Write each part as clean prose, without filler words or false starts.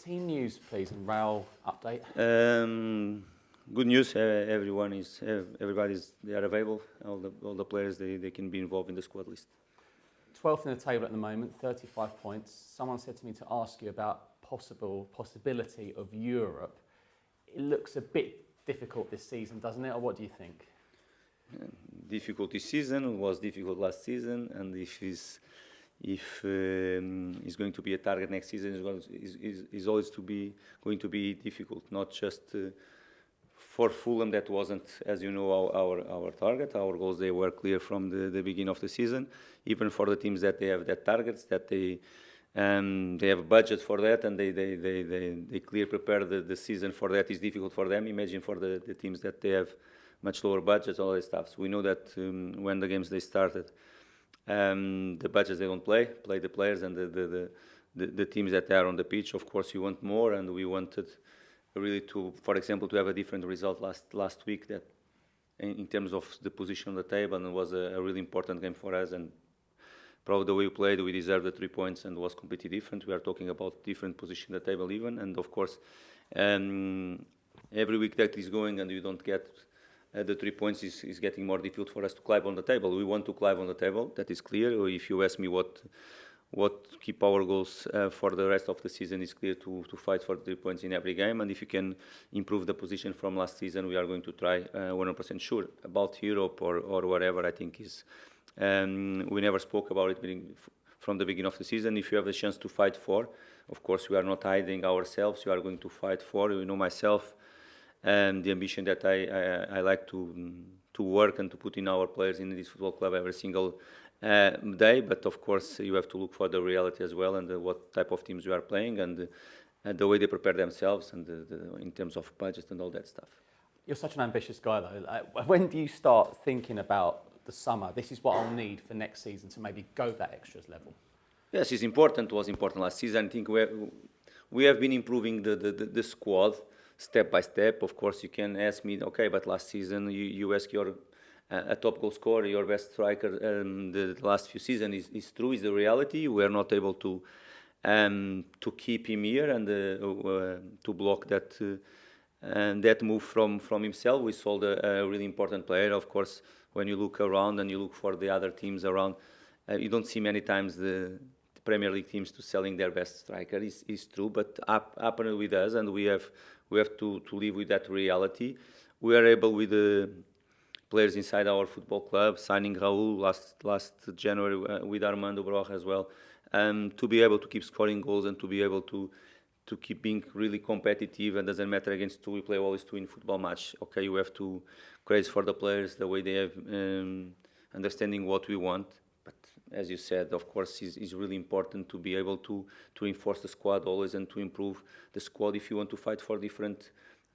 Team news, please, and Raul update. Good news. Everybody's they are available. All the players they can be involved in the squad list. 12th in the table at the moment, 35 points. Someone said to me to ask you about possibility of Europe. It looks a bit difficult this season, doesn't it? Or what do you think? Difficult this season, was difficult last season, and if it's going to be a target next season, is always going to be difficult. Not just for Fulham, that wasn't, as you know, our target. Our goals, they were clear from the beginning of the season. Even for the teams that they have that targets, that they have budget for that, and they clearly prepare the season for that. Is difficult for them. Imagine for the teams that they have much lower budgets, all that stuff. So we know that when the games they started, the budgets they don't play the players and the teams that are on the pitch. Of course, you want more, and we wanted really to, for example, to have a different result last week. That in terms of the position on the table, and it was a really important game for us. And probably the way we played, we deserved the 3 points and was completely different. We are talking about different position on the table even, and of course, every week that is going and you don't get the 3 points is getting more difficult for us to climb on the table. We want to climb on the table, that is clear. If you ask me what keep our goals for the rest of the season, is clear to fight for 3 points in every game. And if you can improve the position from last season, we are going to try 100% sure. About Europe or whatever, I think is, we never spoke about it from the beginning of the season. If you have the chance to fight for, of course, we are not hiding ourselves. We are going to fight for, you know, myself, and the ambition that I like to work and to put in our players in this football club every single day. But of course, you have to look for the reality as well, and what type of teams you are playing, and the way they prepare themselves, and in terms of budget and all that stuff. You're such an ambitious guy, though. When do you start thinking about the summer? This is what I'll need for next season to maybe go that extras level. Yes, it's important. It was important last season. I think we have been improving the squad step by step. Of course, you can ask me, okay, but last season you ask your a top goal scorer, your best striker, the last few seasons is true, is the reality. We are not able to keep him here and to block that move from himself. We sold a really important player. Of course, when you look around and you look for the other teams around, you don't see many times the Premier League teams to selling their best striker. Is true, but happened with us, and we have to live with that reality. We are able, with the players inside our football club, signing Raul last January with Armando Broja as well, to be able to keep scoring goals and to be able to keep being really competitive. And doesn't matter against two, we play always two in football match. Okay, you have to praise for the players, the way they have understanding what we want. But as you said, of course, it's really important to be able to reinforce the squad always and to improve the squad if you want to fight for different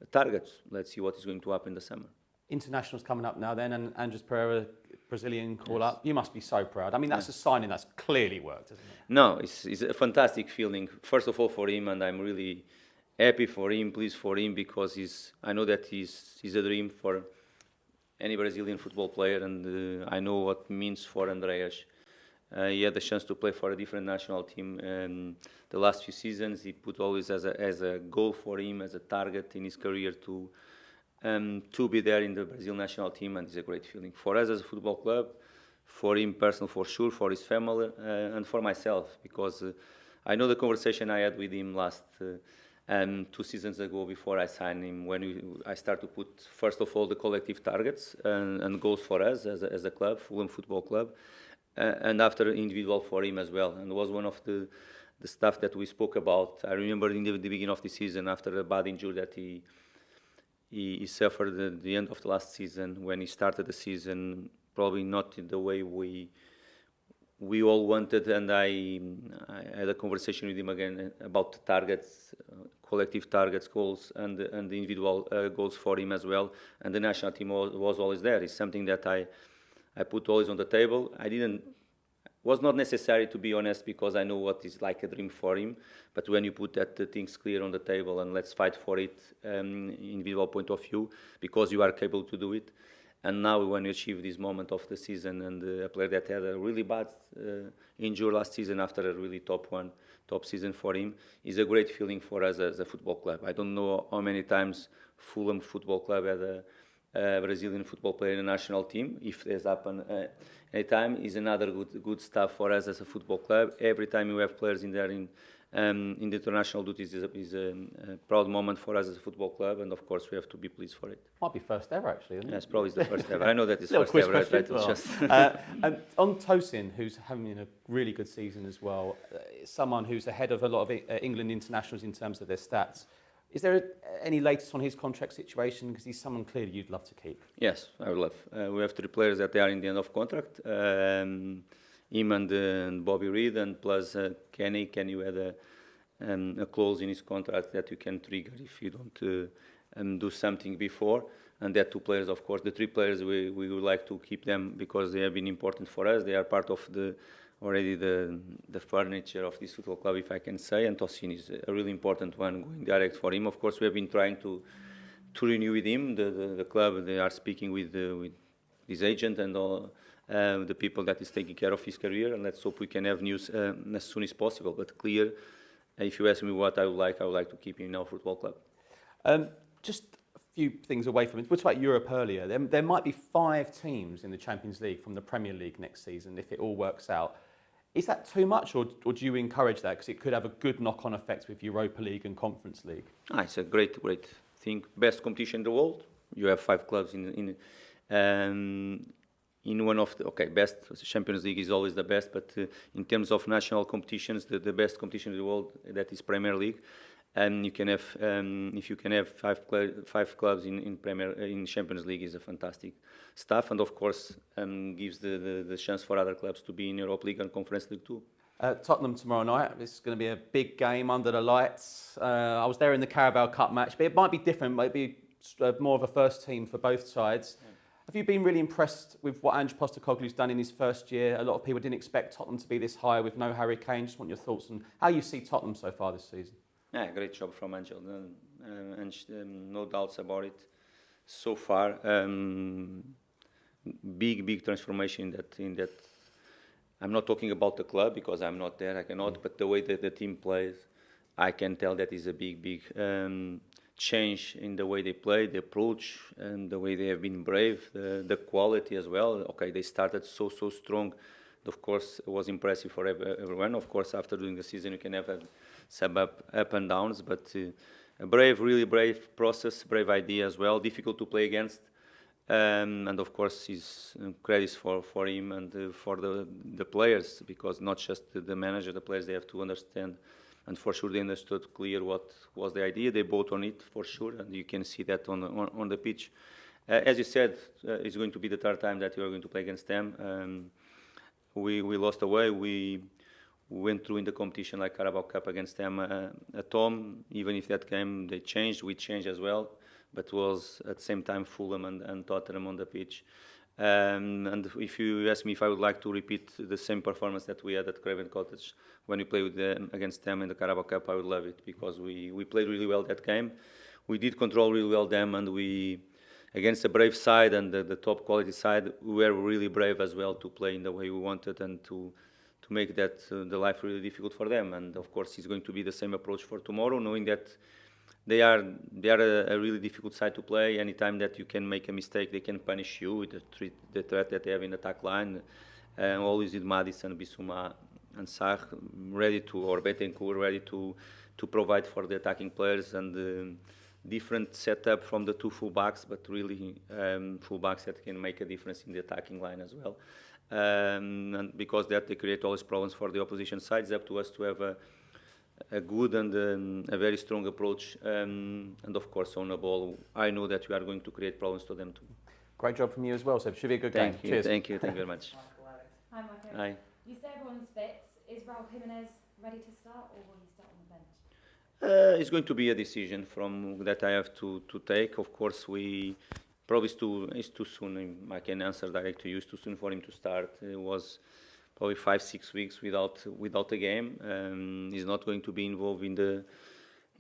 targets. Let's see what is going to happen in the summer. Internationals coming up now then, and Andres Pereira, Brazilian call-up. You must be so proud. I mean, that's a signing that's clearly worked, isn't it? No, it's a fantastic feeling, first of all, for him, and I'm really happy for him, pleased for him, because I know that he's a dream for any Brazilian football player, and I know what it means for Andreas. He had the chance to play for a different national team the last few seasons. He put always as a goal for him, as a target in his career to be there in the Brazil national team, and it's a great feeling for us as a football club, for him personal for sure, for his family, and for myself, because I know the conversation I had with him last 2 seasons ago before I signed him, when I started to put, first of all, the collective targets and goals for us as a club, Fulham Football Club, and after individual for him as well. And it was one of the stuff that we spoke about. I remember in the beginning of the season, after a bad injury that he suffered at the end of the last season, when he started the season, probably not in the way we all wanted, and I had a conversation with him again about the targets, collective targets, goals, and the individual goals for him as well. And the national team was always there. It's something that I put always on the table. Was not necessary, to be honest, because I know what is like a dream for him. But when you put that things clear on the table and let's fight for it, individual point of view, because you are capable to do it, And now when you achieve this moment of the season, and a player that had a really bad injury last season after a really top season for him, is a great feeling for us as a football club. I don't know how many times Fulham Football Club had a Brazilian football player in the national team. If this happens any time, is another good stuff for us as a football club. Every time you have players in there in the international duties is a proud moment for us as a football club, and of course we have to be pleased for it. Might be first ever actually, isn't it? Yes, probably it's the first ever. I know that it's Little first quiz ever. I try question. to just And on Tosin, who's having a really good season as well, someone who's ahead of a lot of England internationals in terms of their stats. Is there any latest on his contract situation? Because he's someone clearly you'd love to keep. Yes, I would love. We have 3 players that they are in the end of contract. Him and Bobby Reed, and plus Kenny. Kenny had a clause in his contract that you can trigger if you don't do something before. And that 2 players, of course, the 3 players, we would like to keep them because they have been important for us. They are part of already the furniture of this football club, if I can say. And Tosin is a really important one, going direct for him. Of course, we have been trying to renew with him. The club, they are speaking with his agent and all the people that is taking care of his career. And let's hope we can have news as soon as possible. But clear, if you ask me what I would like to keep him in our football club. Just a few things away from it. We talked about Europe earlier. There might be 5 teams in the Champions League from the Premier League next season if it all works out. Is that too much, or do you encourage that? Because it could have a good knock-on effect with Europa League and Conference League. It's a great thing. Best competition in the world. You have 5 clubs in one of the best. Champions League is always the best, but in terms of national competitions, the best competition in the world, that is Premier League. And you can have, if you can have 5 clubs in Champions League, is a fantastic stuff, and of course gives the chance for other clubs to be in Europa League and Conference League too. Tottenham tomorrow night. This is going to be a big game under the lights. I was there in the Carabao Cup match, but it might be different. Might be more of a first team for both sides. Yeah. Have you been really impressed with what Ange Postecoglou's done in his first year? A lot of people didn't expect Tottenham to be this high with no Harry Kane. Just want your thoughts on how you see Tottenham so far this season. Yeah, great job from Angel. No doubts about it. So far, big transformation in that. I'm not talking about the club because I'm not there. I cannot. But the way that the team plays, I can tell that is a big change in the way they play, the approach, and the way they have been brave. The quality as well. Okay, they started so strong. Of course, it was impressive for everyone. Of course, after doing the season, you can have some up and downs, but a really brave process, brave idea as well. Difficult to play against, and of course, his credits for him and for the players, because not just the manager, the players, they have to understand, and for sure they understood clear what was the idea. They bought on it for sure, and you can see that on the pitch. As you said, it's going to be the 3rd time that you are going to play against them. We lost away. We went through in the competition like Carabao Cup against them at home. Even if that game they changed, we changed as well. But it was at the same time Fulham and Tottenham on the pitch. And if you ask me if I would like to repeat the same performance that we had at Craven Cottage when we played against them in the Carabao Cup, I would love it, because we played really well that game. We did control really well them, and we, against the brave side and the top quality side, we were really brave as well to play in the way we wanted and to make that the life really difficult for them. And of course, it's going to be the same approach for tomorrow, knowing that they are a really difficult side to play. Anytime that you can make a mistake, they can punish you with the threat that they have in the attack line. Always with Madison, Bissouma, and Sarr or Betancourt ready to provide for the attacking players, and different setup from the 2 fullbacks, but really fullbacks that can make a difference in the attacking line as well. And because that they create always problems for the opposition side. It's up to us to have a good and a very strong approach, and of course on the ball, I know that we are going to create problems to them too. Great job from you as well, Seb. Should be a good game. Cheers. Thank you very much. Hi, Michael. Hi. You say everyone's fit. Is Raul Jimenez ready to start, or will he start on the bench? It's going to be a decision that I have to take. Of course, probably it's too soon. I can answer direct to you. It's too soon for him to start. It was probably 5-6 weeks without a game. He's not going to be involved in the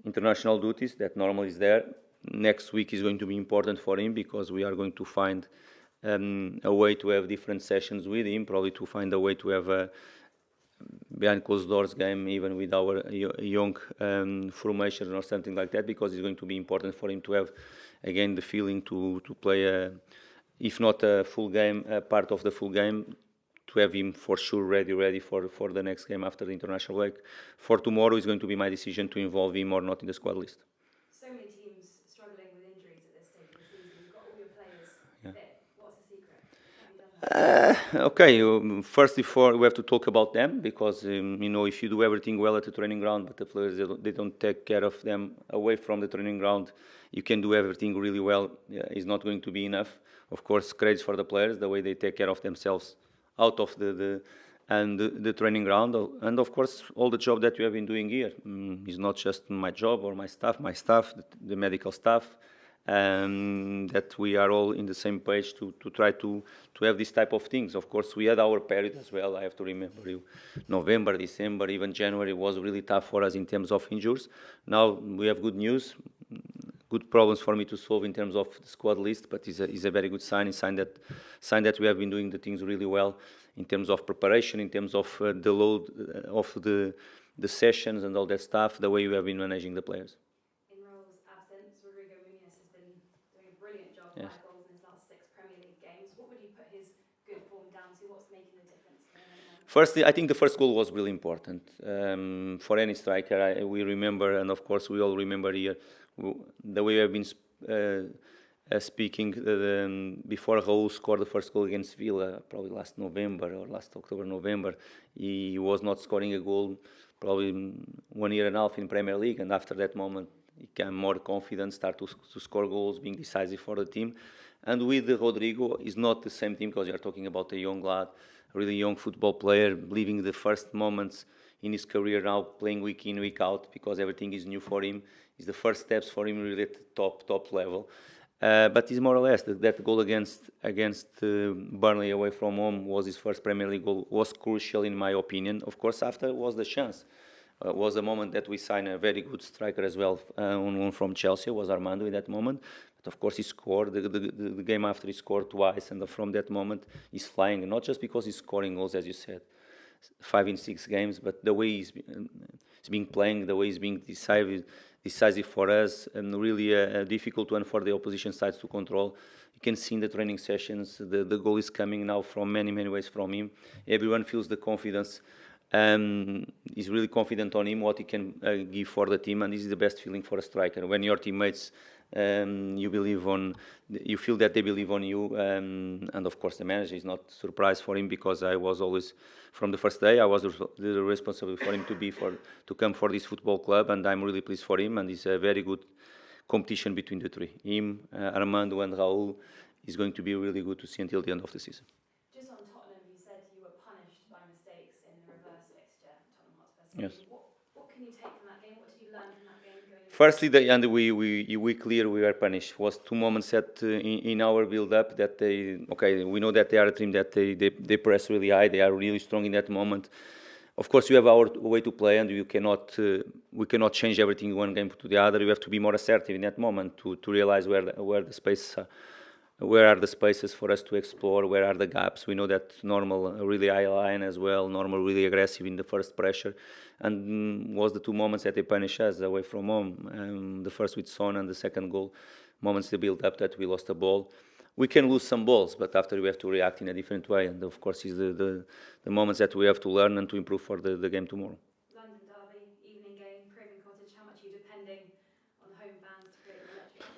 international duties that normally is there. Next week is going to be important for him, because we are going to find a way to have different sessions with him, probably to find a way to have a behind closed doors game, even with our young formation or something like that, because it's going to be important for him to have, again, the feeling to play, if not a full game, a part of the full game, to have him for sure ready for the next game after the international break. For tomorrow, it's going to be my decision to involve him or not in the squad list. So many teams struggling with injuries at this stage of the season. You've got all your players fit. What's the secret? Have you done that? Okay, first before we have to talk about them, because if you do everything well at the training ground, but the players they don't take care of them away from the training ground, you can do everything really well. It's not going to be enough. Of course, credits for the players, the way they take care of themselves out of the training ground, and of course all the job that we have been doing here is not just my job or my staff, the medical staff. That we are all in the same page to try to have this type of things. Of course, we had our period as well. I have to remember you, November, December, even January was really tough for us in terms of injuries. Now we have good news, good problems for me to solve in terms of the squad list, but it's a very good sign. It's a sign that we have been doing the things really well in terms of preparation, in terms of the load of the sessions and all that stuff, the way we have been managing the players. Yes. 5 goals in his last 6 Premier League games. What would you put his good form down to? What's making the difference? Firstly, I think the first goal was really important for any striker. We remember, and of course we all remember here, the way we have been speaking before Raul scored the first goal against Villa, probably last November or last October, November. He was not scoring a goal probably 1 year and a half in Premier League, and after that moment he became more confident, start to score goals, being decisive for the team. And with Rodrigo, it's not the same team, because you're talking about a young lad, a really young football player, living the first moments in his career now, playing week in, week out, because everything is new for him. It's the first steps for him really at the top level. But it's more or less that goal against Burnley away from home was his first Premier League goal, was crucial in my opinion. Of course, after was the chance. Was a moment that we signed a very good striker as well, one from Chelsea, was Armando in that moment. But of course he scored, the game after he scored twice, and from that moment he's flying, not just because he's scoring goals, as you said, 5 in 6 games, but the way he's been playing, the way he's being decisive for us, and really a difficult one for the opposition sides to control. You can see in the training sessions, the goal is coming now from many ways from him. Everyone feels the confidence. He's really confident on him, what he can give for the team, and this is the best feeling for a striker. When your teammates, you feel that they believe on you, and of course the manager is not surprised for him, because I was always, from the first day, I was the responsible for him to come for this football club, and I'm really pleased for him, and it's a very good competition between the three. Him, Armando and Raul is going to be really good to see until the end of the season. Yes. What can you take from that game? What did you learn from that game? Firstly, we were punished. Was 2 moments that in our build-up that we know that they are a team that they press really high. They are really strong in that moment. Of course, we have our way to play, and we cannot change everything one game to the other. We have to be more assertive in that moment to realize where are the spaces for us to explore, where are the gaps. We know that normal, really high line as well, normal, really aggressive in the first pressure, and was the 2 moments that they punish us away from home, the first with Son and the second goal, moments they build up that we lost the ball. We can lose some balls, but after we have to react in a different way, and of course is the moments that we have to learn and to improve for the game tomorrow. London derby, evening game, Craven Cottage, how much are you depending on the home fans to create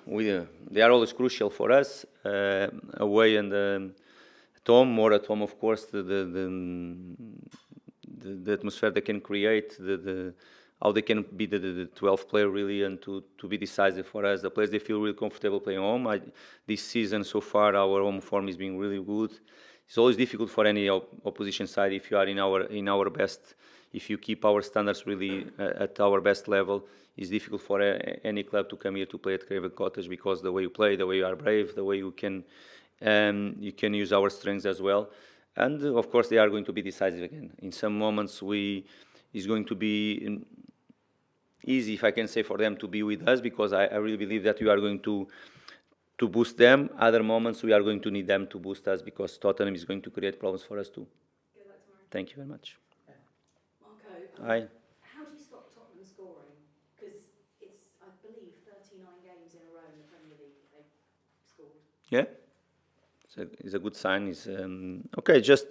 the electric? They are always crucial for us, away and at home, more at home, of course, the atmosphere they can create, how they can be the 12th player really, and to be decisive for us. The players, they feel really comfortable playing home. This season so far, our home form is being really good. It's always difficult for any opposition side if you are in our best. If you keep our standards really at our best level, it's difficult for any club to come here to play at Craven Cottage, because the way you play, the way you are brave, the way you can use our strengths as well. And of course, they are going to be decisive again. In some moments, it's going to be easy, if I can say, for them to be with us, because I really believe that we are going to to boost them. Other moments we are going to need them to boost us because Tottenham is going to create problems for us too. Good luck tomorrow. Thank you very much. Marco, Hi. how do you stop Tottenham scoring? Because it's, I believe, 39 games in a row in the Premier League that they've scored. Yeah, it's a good sign. It's okay. Just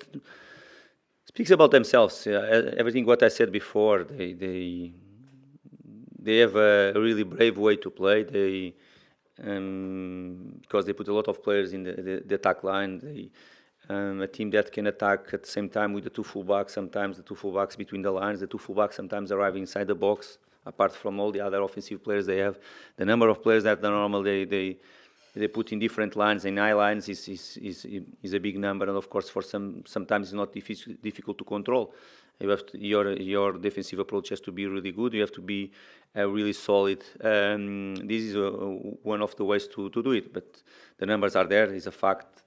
speaks about themselves. Everything what I said before. They have a really brave way to play. They because they put a lot of players in the attack line. They a team that can attack at the same time with the two fullbacks. Sometimes the two fullbacks between the lines. The two fullbacks sometimes arrive inside the box. Apart from all the other offensive players they have, the number of players that are normal they put in different lines and eye lines is a big number, and of course for sometimes it's not difficult to control. You have to, your defensive approach has to be really good. You have to be really solid. This is one of the ways to do it. But the numbers are there. It's a fact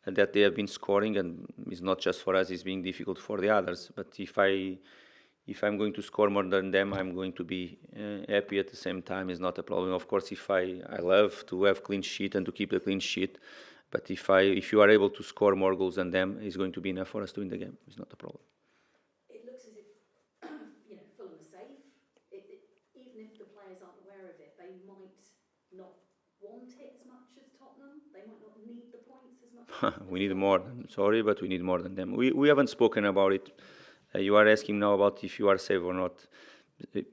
that they have been scoring, and it's not just for us. It's being difficult for the others. But if I'm going to score more than them, I'm going to be happy at the same time. It's not a problem. Of course, if I love to have clean sheet and to keep the clean sheet, but if you are able to score more goals than them, it's going to be enough for us to win the game. It's not a problem. It looks as if Fulham are safe. Even if the players aren't aware of it, they might not want it as much as Tottenham. They might not need the points as much. We need more. Sorry, but we need more than them. We haven't spoken about it. You are asking now about if you are safe or not.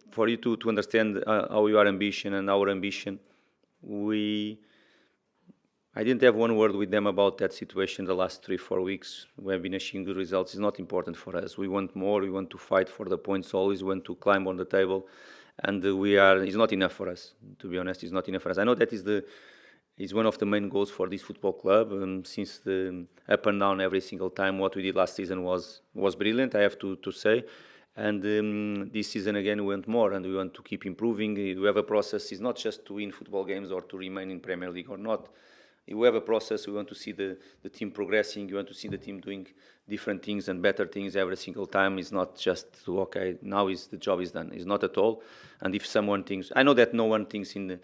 For you to understand our ambition and our ambition, I didn't have one word with them about that situation the last 3-4 weeks. We have been achieving good results. It's not important for us. We want more. We want to fight for the points always. We want to climb on the table. And it's not enough for us, to be honest. It's not enough for us. I know that is one of the main goals for this football club. Since the up and down every single time, what we did last season was brilliant, I have to say. And this season again we want more, and we want to keep improving. We have a process. It's not just to win football games or to remain in Premier League or not. We have a process. We want to see the team progressing. We want to see the team doing different things and better things every single time. It's not just okay. Now the job is done. It's not at all. And if someone thinks, I know that no one thinks in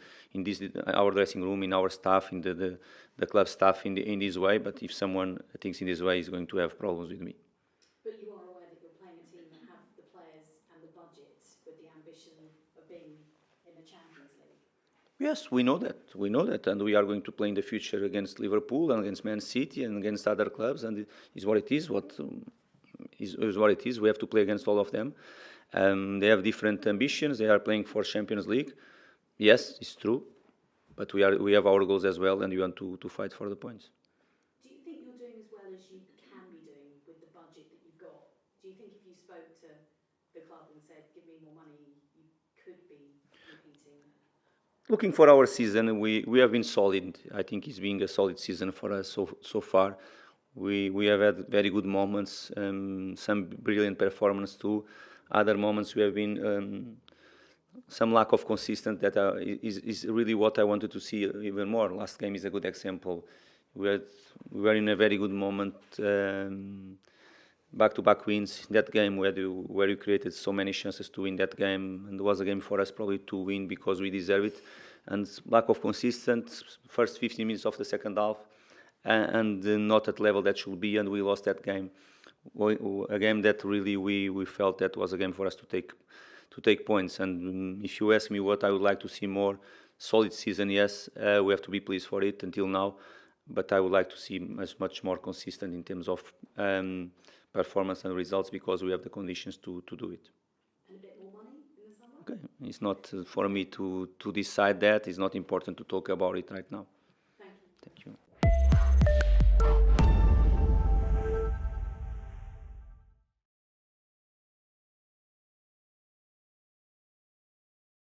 our dressing room, in our staff, in the club staff in this way. But if someone thinks in this way, he's going to have problems with me. But you are aware that you're playing a team that have the players and the budget with the ambition of being in the Champions League. Yes, we know that, and we are going to play in the future against Liverpool and against Man City and against other clubs, and it is what it is. What it is. We have to play against all of them. They have different ambitions. They are playing for Champions League. Yes, it's true, but we have our goals as well, and we want to fight for the points. Do you think you're doing as well as you can be doing with the budget that you've got? Do you think if you spoke to the club and said, "Give me more money," you could be competing? Looking for our season, we have been solid. I think it's been a solid season for us so far. We have had very good moments, some brilliant performance too. Other moments we have been some lack of consistency that is really what I wanted to see even more. Last game is a good example. We were in a very good moment. Back-to-back wins. That game where you created so many chances to win that game, and it was a game for us probably to win because we deserve it. And lack of consistency, first 15 minutes of the second half, and not at the level that should be, and we lost that game. A game that really we felt that was a game for us to take points. And if you ask me what I would like to see more, solid season, yes, we have to be pleased for it until now, but I would like to see much more consistent in terms of performance and results because we have the conditions to do it. And a bit more money in the summer? Okay, it's not for me to decide that. It's not important to talk about it right now. Thank you. Thank you.